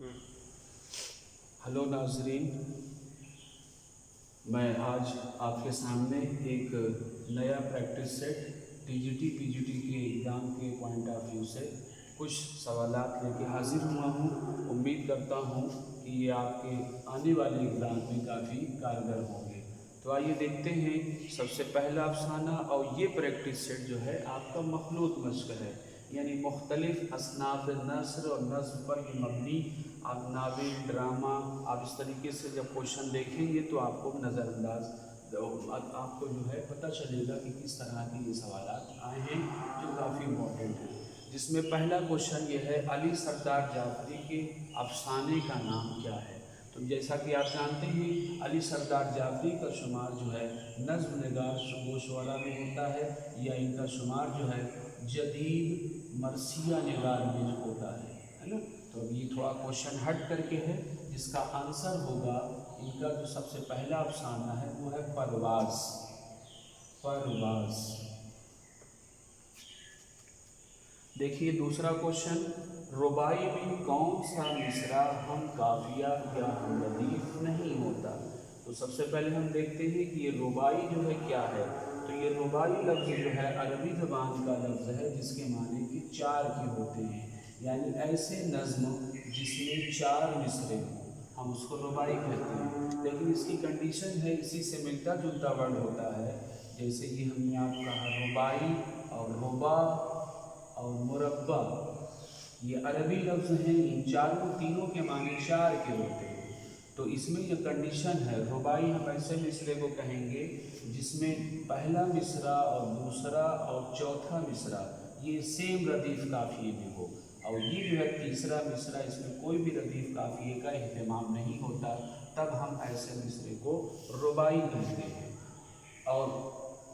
Hello नाजरीन, मैं आज आपके सामने एक नया प्रैक्टिस सेट टीजीटी पीजीटी के एग्ज़ाम के पॉइंट ऑफ व्यू से कुछ सवालात लेके हाजिर हुआ हूँ। उम्मीद करता हूँ कि ये आपके आने वाले एग्ज़ाम में काफ़ी कारगर होंगे। तो आइए देखते हैं सबसे पहला अफसाना। और ये प्रैक्टिस सेट जो है आपका मखलूत मश्क है, यानी मुख्तलिफ असनाफ नस्र और नस्ब पर ये मबनी। आप नावल ड्रामा आप इस तरीके से जब क्वेश्चन देखेंगे तो आपको नज़रअंदाज आपको जो है पता चलेगा कि किस तरह के ये सवालात आए हैं जो काफ़ी इम्पोर्टेंट हैं। जिसमें पहला क्वेश्चन ये है, अली सरदार जाफरी के अफसाने का नाम क्या है। तो जैसा कि आप जानते हैं अली सरदार जाफरी का शुमार जो है नज़्म निगार गोशवारा में होता है, या इनका शुमार जो है जदीद मरसिया निगार में होता है ना। तो अब ये थोड़ा क्वेश्चन हट करके है, जिसका आंसर होगा इनका जो सबसे पहला अफसाना है वो है परवाज़। परवाज़। देखिए दूसरा क्वेश्चन, रुबाई में कौन सा मिसरा हम काफिया या हम रदीफ नहीं होता। तो सबसे पहले हम देखते हैं कि ये रुबाई जो है क्या है। तो ये रुबाई लफ्ज़ जो है अरबी ज़बान का लफ्ज़ है जिसके माने कि चार के होते हैं, यानी ऐसे नज़्म जिसमें चार मिसरे हों हम उसको रुबाई कहते हैं। लेकिन इसकी कंडीशन है, इसी से मिलता जुलता वर्ड होता है। जैसे कि हमने आप कहा रुबाई और रुबा और मुरब्बा, ये अरबी लफ्ज़ हैं, इन तीनों के माने चार के होते हैं। तो इसमें यह कंडीशन है, रुबाई हम ऐसे मिसरे को कहेंगे जिसमें पहला मिसरा और दूसरा और चौथा मिसरा ये सेम रदीफ़ काफ़िए में हो, और ये जो है तीसरा मिसरा इसमें कोई भी रदीफ़ काफ़िए का एहतमाम नहीं होता, तब हम ऐसे मिसरे को रुबाई कहते हैं। और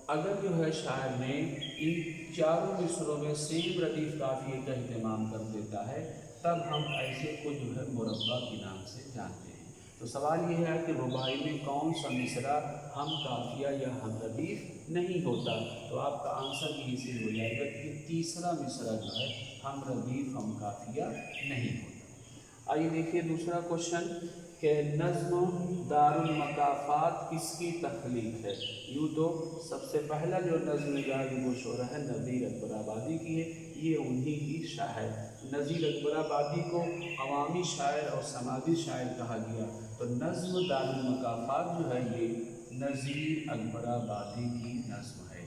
अगर जो है शायर ने इन चारों मिसरों में सेम रदीफ़ काफ़िए का एहतमाम कर देता है, तब हम ऐसे को जो है मुरब्बा के नाम से जानते हैं। तो सवाल ये है कि रुबाई में कौन सा मिसरा हम काफिया या हम रदीफ़ नहीं होता। तो आपका आंसर यही से हो जाएगा कि तीसरा मिसरा जो है हम रदीफ़ हम काफिया नहीं होता। आइए देखिए दूसरा क्वेश्चन कि नज़्म दारुल मकाफ़ात किसकी तख्लीक है। यूँ तो सबसे पहला जो नज़्म निगार गोशवारा है नज़ीर अकबर आबादी की है, ये उन्हीं की शायर। नज़ीर अकबर आबादी को अवामी शायर और समाजी शायर कहा गया। तो नज़्म दारुल मकाफ़ात जो है ये नज़ीर अकबर आबादी की नज़्म है।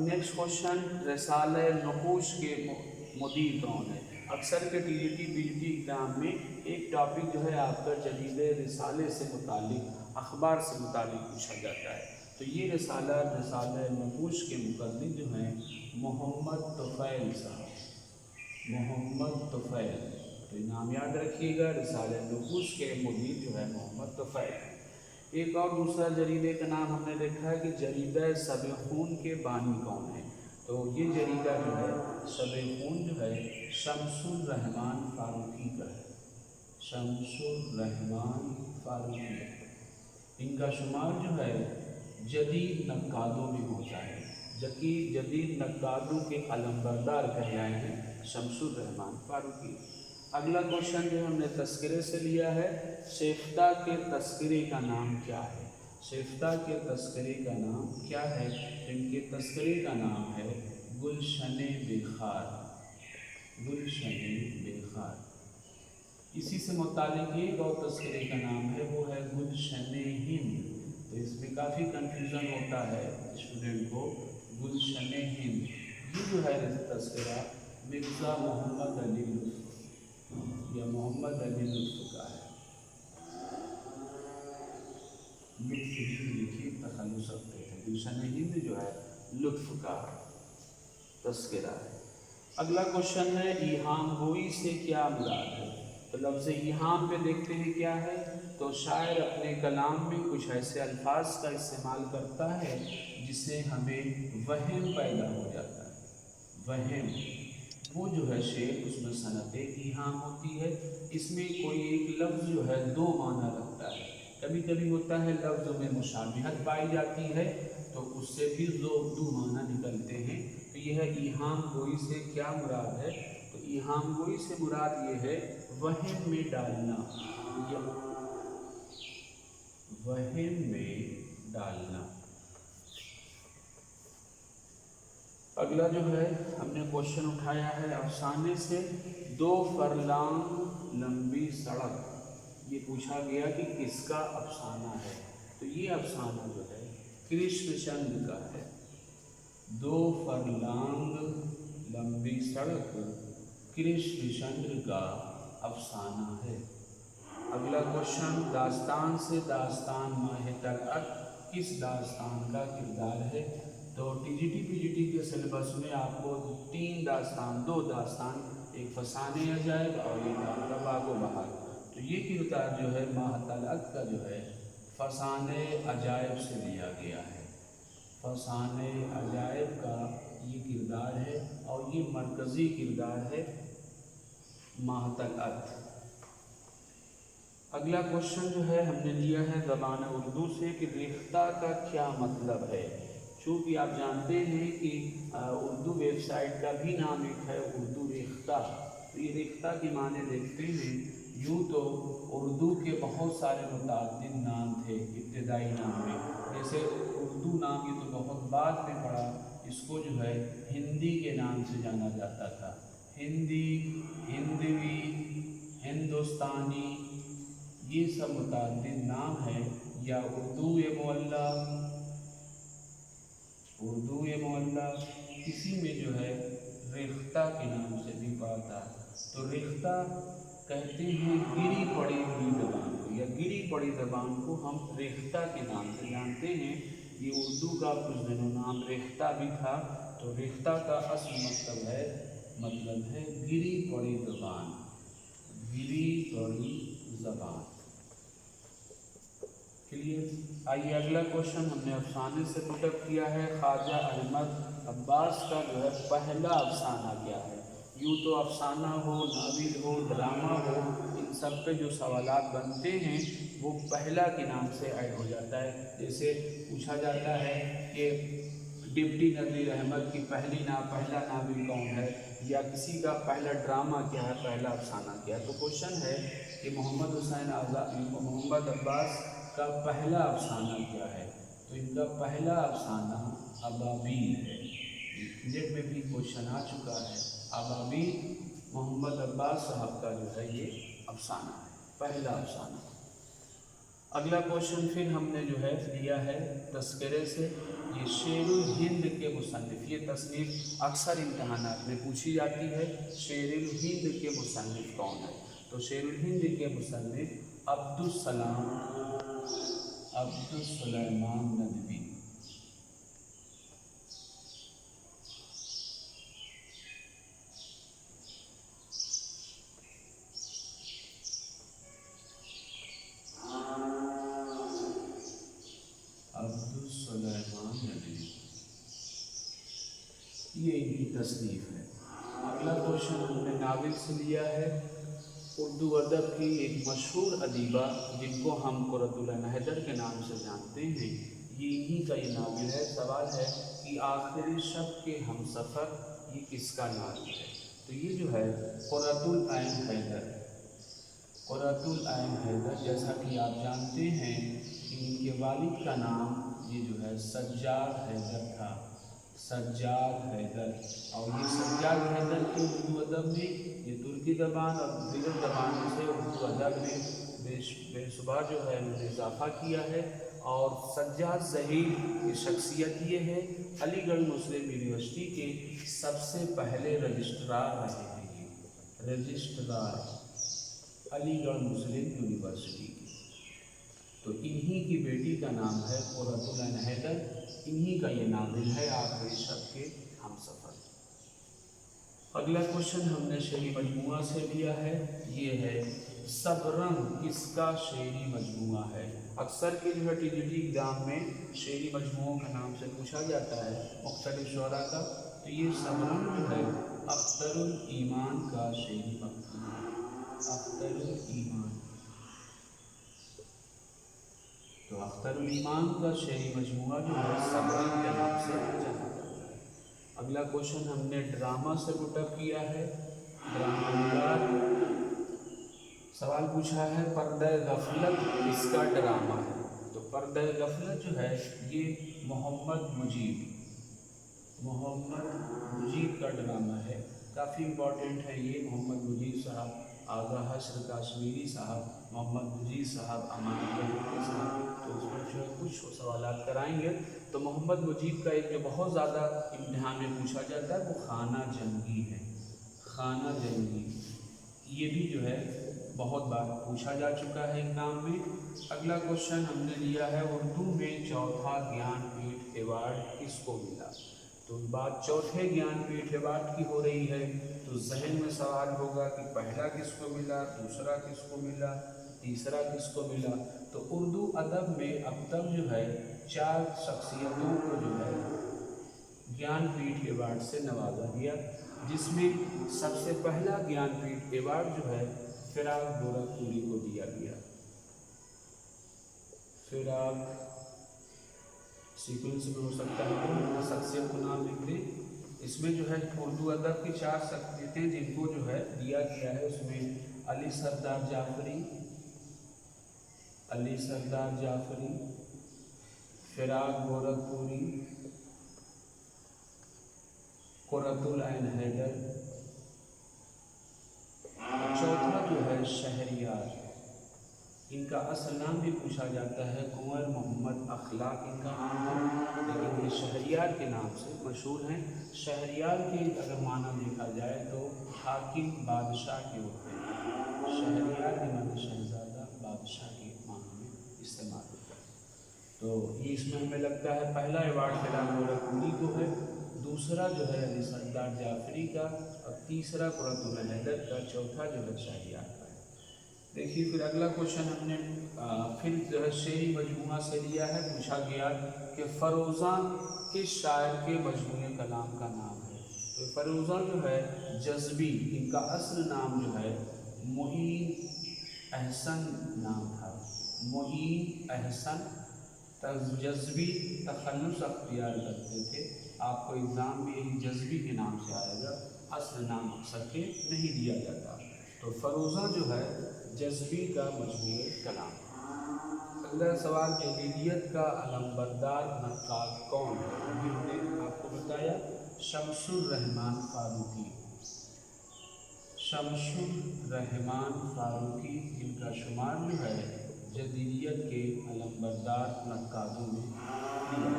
नेक्स्ट क्वेश्चन, रिसाले नक़ूश के मुदीर कौन है। अक्सर के टीजीटी पीजीटी एग्ज़ाम में एक टॉपिक जो है आपका जदीद रिसाले से मुतालिक अखबार से मुतालिक पूछा जाता है। तो ये रिसाला नक़ूश के मुक़द्दिम जो हैं मोहम्मद तुफ़ैल साहब, मोहम्मद तुफ़ैल। तो नाम याद रखिएगा, रिसाले नक़ूश के मुदीर जो है मोहम्मद तुफ़ैल। एक और दूसरा जरीदे का नाम हमने देखा है कि जरीदा सबख़ून के बानी कौन है। तो ये जरीदा जो है सबख़ून जो है शम्सुर रहमान फ़ारूक़ी का है, शम्सुर रहमान फ़ारूक़ी। इनका शुमार जो है जदीद नक्कादों में होता है, जबकि जदीद नक्कादों के अलम्बरदार कहे आए हैं शम्सुर रहमान फ़ारूक़ी। अगला क्वेश्चन जो हमने तस्करे से लिया है, शेफ्ता के तस्करे का नाम क्या है। शेफ्ता के तस्करे का नाम क्या है। इनके तस्करे का नाम है गुलशने बेखार, गुलशने बेखार। इसी से मुतालिक एक और तस्करे का नाम है वो है गुलशने हिंद। तो इसमें काफ़ी कन्फ्यूज़न होता है स्टूडेंट को। गुलशने हिंद ये जो है तस्करा मिर्ज़ा मोहम्मद अली लुत्फ़ या मोहम्मद अली लुत्फ़ का है। लुत्फ़ ही लिखी तखल्लुस रखते थे। गुलशन हिंद जो है लुत्फ़ का तस्करा है। अगला क्वेश्चन है, ईहाम गोई से क्या मुराद है। तो लफ्ज़ ईहाम पे देखते हैं क्या है। तो शायर अपने कलाम में कुछ ऐसे अल्फाज का इस्तेमाल करता है जिससे हमें वहम पैदा हो जाता है। वहम वो जो है शेर उसमें सनत ईहाम होती है। इसमें कोई एक लफ्ज़ जो है दो माना रखता है। कभी कभी होता है लफ्ज़ में मुशाबिहत पाई जाती है तो उससे भी दो माना निकलते हैं। तो यह ईहाम गोई से क्या मुराद है। तो इहाम गोई से मुराद ये है वहम में डालना, या वहम में डालना। अगला जो है हमने क्वेश्चन उठाया है, अफसाने से 2 फरलांग लंबी सड़क। ये पूछा गया कि किसका अफसाना है, तो ये अफसाना जो है कृष्णचंद्र का है। 2 फरलांग लंबी सड़क कृष्णचंद्र का अफसाना है। अगला क्वेश्चन, दास्तान से दास्तान माह तलअत किस दास्तान का किरदार है। तो टीजीटी पीजीटी के सिलेबस में आपको 2 दास्तान, एक फसाने अजायब और एक आपका बागो बहार। तो ये किरदार जो है माह तलअत का जो है फसाने अजायब से लिया गया है। फसाने अजायब का ये किरदार है और ये मरकज़ी किरदार है माह तलअत। अगला क्वेश्चन जो है हमने लिया है ज़बान उर्दू से कि रिख्ता का क्या मतलब है। चूँकि आप जानते हैं कि उर्दू वेबसाइट का भी नाम एक है उर्दू रिख्ता। तो ये रिख्ता के माने देखते हैं, यूँ तो उर्दू के बहुत सारे मुतअद्दिद नाम थे इब्तिदाई नाम में, जैसे उर्दू नाम ये तो बहुत बाद में पड़ा, इसको जो है हिंदी के नाम से जाना जाता था। हिंदी, हिंदवी, हिंदुस्तानी, ये सब मुतअद्दिद नाम है। या उर्दू मोहल्ला किसी में जो है रिख्ता के नाम से भी पढ़ता। तो रिख्ता कहते हैं गिरी पड़ी हुई ज़बान को, या गिरी पड़ी ज़बान को हम रिख्ता के नाम से जानते हैं। ये उर्दू का कुछ दिनों नाम रिख्ता भी था। तो रिख्ता का असल मतलब है गिरी पड़ी ज़बान, गिरी पड़ी ज़बान। क्लियर। आइए अगला क्वेश्चन हमने अफसाने से पुटअप किया है, ख्वाजा अहमद अब्बास का जो है पहला अफसाना क्या है। यूँ तो अफसाना हो, नावल हो, ड्रामा हो, इन सब पे जो सवालात बनते हैं वो पहला के नाम से ऐड हो जाता है। जैसे पूछा जाता है कि डिप्टी नज़ीर अहमद की पहला नावल कौन है, या किसी का पहला ड्रामा क्या है, पहला अफसाना क्या है। तो क्वेश्चन है कि मोहम्मद अब्बास का पहला अफसाना क्या है। तो इनका पहला अफसाना अबाबील है। नेट में भी क्वेश्चन आ चुका है। अबाबील मोहम्मद अब्बास साहब का जो है ये अफसाना है, पहला अफसाना। अगला क्वेश्चन फिर हमने जो है लिया है तस्करे से, ये शेरुल हिंद के मुसन्निफ। ये तस्नीफ अक्सर इम्तहानात में पूछी जाती है, शेरुल हिंद के मुसन्निफ कौन है। तो शेरुल हिंद के मुसन्निफ अब्दुस्सुलैमान नदवी। अब्दुस्सुलैमान नदवी, ये इनकी तस्नीफ है। अगला क्वेश्चन हमने नावल से लिया है, उर्दू अदब की एक मशहूर अदीबा जिनको हम कुर्रतुल ऐन हैदर के नाम से जानते हैं, ये इन्हीं का ये नावल है। सवाल है कि आखिरी शब के हमसफ़र ये किसका नावल है। तो ये जो है कुर्रतुल ऐन हैदर, जैसा कि आप जानते हैं कि इनके वालिद का नाम ये जो है सज्जाद हैदर था, सज्जाद हैदर। और ये सज्जाद हैदर के उर्दू अदब में, ये तुर्की ज़बान और दीगर ज़बानों से उर्दू अदब में बेशुमार जो है उन्होंने इजाफ़ा किया है। और सज्जाद ज़हीर की शख्सियत ये है, अलीगढ़ मुस्लिम यूनिवर्सिटी के सबसे पहले रजिस्ट्रार रहे हैं। ये रजिस्ट्रार अलीगढ़ मुस्लिम यूनिवर्सिटी की। तो इन्हीं की बेटी का नाम है कुर्रतुल ऐन हैदर, इन्हीं का ये नावल है आखिरी शब के हमसफ़र। अगला क्वेश्चन हमने शेरी मजमुआ से लिया है, ये है सबरंग किसका शेरी मजमुआ है। अक्सर के जो है टीजीटी एग्ज़ाम में शेरी मजमुओं के नाम से पूछा जाता है मुख्तलिफ शुअरा का। तो ये सबरंग जो है अख्तरुल ईमान का शेरी मजमुआ है, अख्तरुल ईमान। तो अख्तरुल ईमान का शेरी मजमुआ जो है सबरंग के नाम से जाना जाता है। अगला क्वेश्चन हमने ड्रामा से पुटअप किया है, ड्रामा निगार। सवाल पूछा है पर्दे गफलत किसका ड्रामा है? तो पर्दे गफलत जो है ये मोहम्मद मुजीब का ड्रामा है। काफ़ी इम्पोर्टेंट है ये। मोहम्मद मुजीब साहब, आगा हश्र काश्मीरी साहब, मोहम्मद मुजीब साहब, अमानत साहब, तो उसमें जो है कुछ सवाल कराएंगे। तो मोहम्मद मुजीब का एक जो बहुत ज़्यादा इम्तिहान में पूछा जाता है वो खाना जंगी है। खाना जंगी ये भी जो है बहुत बार पूछा जा चुका है एग्जाम में। अगला क्वेश्चन हमने लिया है उर्दू में चौथा ज्ञानपीठ अवार्ड किसको मिला? तो बात चौथे ज्ञानपीठ अवार्ड की हो रही है, तो जहन में सवाल होगा कि पहला किसको मिला, दूसरा किसको मिला, तीसरा किसको मिला। तो उर्दू अदब में अब तक जो है 4 शख्सियतों को जो है ज्ञानपीठ अवार्ड से नवाजा गया, जिसमें सबसे पहला ज्ञानपीठ अवार्ड जो है फिराक गोरखपुरी को दिया गया। फिराक सीक्वेंस में हो सकता है तो शख्सियत को नाम लिख दें। इसमें जो है उर्दू अदब की 4 शख्सियतें जिनको जो है दिया गया है, उसमें अली सरदार जाफरी, फिराक गोरखपुरी, कुर्रतुल ऐन हैदर, चौथा जो है शहरयार। इनका असल नाम भी पूछा जाता है कुंवर मोहम्मद अखलाक इनका नाम है, लेकिन ये शहरयार के नाम से मशहूर हैं। शहरयार के अगर माना देखा जाए तो हाकिम बादशाह के होते हैं। शहरयार के माने शहजादा, बादशाह के माने में इस्तेमाल होता है। तो ये इसमें हमें लगता है पहला अवार्ड फिराक गोरखपुरी को है, दूसरा जो है अली सरदार जाफरी का, और तीसरा कुर्रतुल ऐन हैदर का, चौथा जो है शहरयार का है। देखिए फिर अगला क्वेश्चन हमने फिर जो है शेरी मजमूआ से लिया है। पूछा गया कि फ़रोज़ा किस शायर के मजमूए कलाम का नाम है? तो फ़रोज़ा जो है जज़्बी, इनका असल नाम जो है मोइन अहसन नाम था। मोइन अहसन जज़्बी तखल्लुस अख्तियार करते थे। आपको एग्ज़ाम में यही जज़्बी के नाम से आएगा, असल नाम अक्सर के नहीं दिया जाता। तो फ़रोज़ा जो है जज़्बी का मजमूए कलाम। अगला सवाल जदीदियत का अलमबरदार नक्काद कौन है? अभी हमने आपको बताया शमसुर रहमान फ़ारूकी, इनका शुमार जो है जदीदियत के अलमबरदार नक्कादों में किया।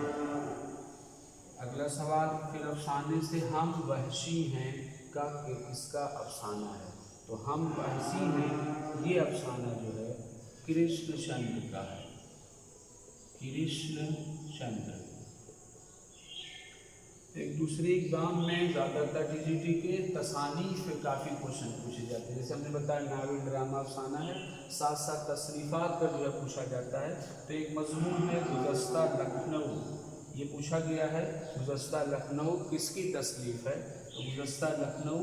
अगला सवाल फिर अफसाने से हम वहशी हैं का किसका अफसाना है? तो हम वहशी हैं ये अफसाना जो है कृष्णचंद्र का है। कृष्णचंद्र। एक दूसरे एग्जाम में ज़्यादातर टीजीटी के तसानीफ पे काफ़ी क्वेश्चन पूछे जाते हैं। जैसे हमने बताया नावल ड्रामा अफसाना है, साथ साथ तसनीफ़ात पर जो है पूछा जाता है। तो एक मजमून है गुज़श्ता लखनऊ, ये पूछा गया है गुज़श्ता लखनऊ किसकी तसनीफ़ है? तो गुज़श्ता लखनऊ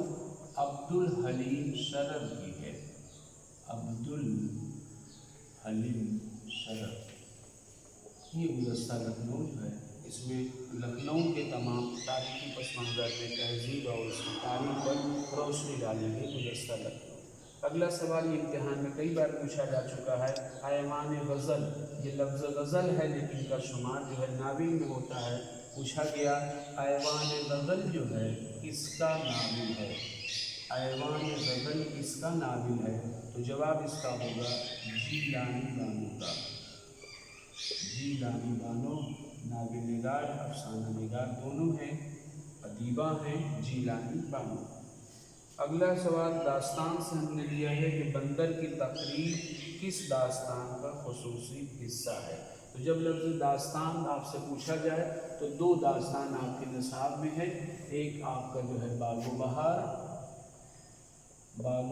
अब्दुल हलीम शरर की है। अब्दुल हलीम शरर, ये गुज़श्ता लखनऊ जो है इसमें लखनऊ के तमाम तारीखी पस मंज़र में तहज़ीब और उसकी तारीख पर रोशनी डालेंगे गुज़श्ता लखनऊ। अगला सवाल ये इम्तिहान में कई बार पूछा जा चुका है, ऐवान गज़ल, ये लफ्ज़ गज़ल है लेकिन इनका शुमार जो है नाविल में होता है। पूछा गया ऐवान गज़ल जो है किसका नाविल है? ऐवान गज़ल किसका नाविल है? तो जवाब इसका होगा जीलानी बानो का। जीलानी बानो नाविल निगार, अफसाना निगार दोनों हैं, अदीबा हैं जीलानी बानो। अगला सवाल दास्तान से हमने लिया है कि बंदर की तकरीर किस दास्तान का खुसूसी हिस्सा है? तो जब लफ्ज़ दास्तान आपसे पूछा जाए तो 2 दास्तान आपके निसाब में है। एक आपका जो है बागो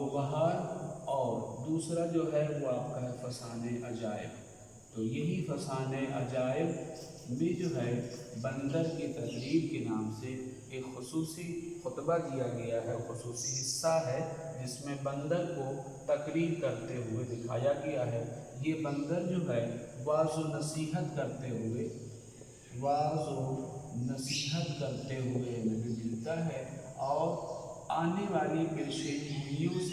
बहार और दूसरा जो है वो आपका है फसाने अजायब। तो यही फसाने अजायब में जो है बंदर की तकरीर के नाम से एक खुसूसी खुतबा दिया गया है, खुसूसी हिस्सा है जिसमें बंदर को तकरीर करते हुए दिखाया गया है। ये बंदर जो है वाज़ व नसीहत करते हुए हमें मिलता है और आने वाली पेशें यू से